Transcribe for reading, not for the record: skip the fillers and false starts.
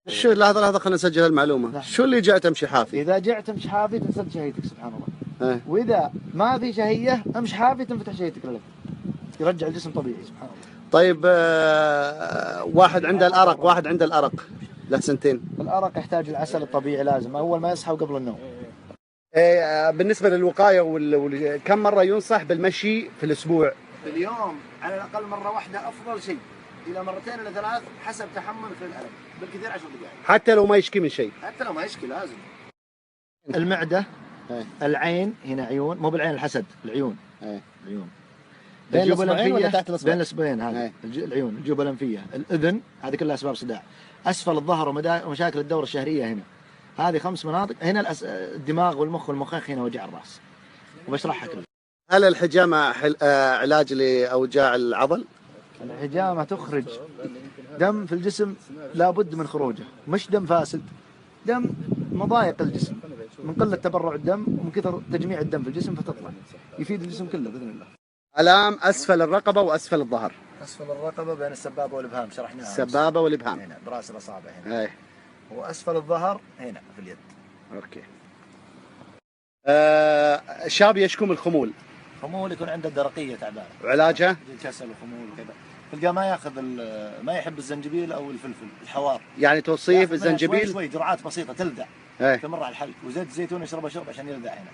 شو لحظة لحظة خلينا نسجل المعلومة. نعم. شو اللي جاء تمشي حافي؟ إذا جعت امشي حافي تنسد شهيتك سبحان الله. إيه. وإذا ما في شهية امشي حافي تنفتح شهيتك للأبد. يرجع الجسم طبيعي سبحان الله. طيب واحد عنده الأرق، واحد عنده الأرق له سنتين. الأرق يحتاج العسل الطبيعي لازم أول ما يصحى وقبل النوم. بالنسبة للوقاية كم مرة ينصح بالمشي في الأسبوع؟ في اليوم على الأقل مرة واحدة أفضل شيء، إلى مرتين إلى ثلاث حسب تحمل في الألم، بالكثير 10 دقائق. حتى لو ما يشكي من شيء؟ حتى لو ما يشكي لازم. المعدة، العين، هنا عيون، مو بالعين الحسد، العيون. العيون. بين الأصبعين ولا تحت الأصبع؟ بين الأصبعين هذه العيون، الجيوب الأنفية، الأذن، هذه كلها أسباب صداع. أسفل الظهر ومشاكل الدورة الشهرية هنا. هذه 5 مناطق، هنا الدماغ والمخ والمخاخ، هنا وجع الرأس. وبشرحها كلها. هل الحجامة علاج لأوجاع العضل؟ الحجامة تخرج دم في الجسم لابد من خروجه، مش دم فاسد، دم مضايق الجسم من قلة تبرع الدم ومن كثر تجميع الدم في الجسم فتطلع، يفيد الجسم كله بإذن الله. آلام أسفل الرقبة وأسفل الظهر. أسفل الرقبة بين السبابة والإبهام شرحناها. السبابة والإبهام. هنا برأس الأصابع هنا. أي. وأسفل الظهر هنا في اليد. أوكي. شاب يشكو من الخمول. خمول يكون عنده درقية تعبانة. وعلاجه؟ كسل وخمول وكذا. تلقاه ما ياخذ ما يحب الزنجبيل أو الفلفل، الحوار. يعني توصيف الزنجبيل؟ شوي جرعات بسيطة تلدع. ايه. تمر على الحلق، وزيت الزيتون يشربه شرب عشان يلدع هنا.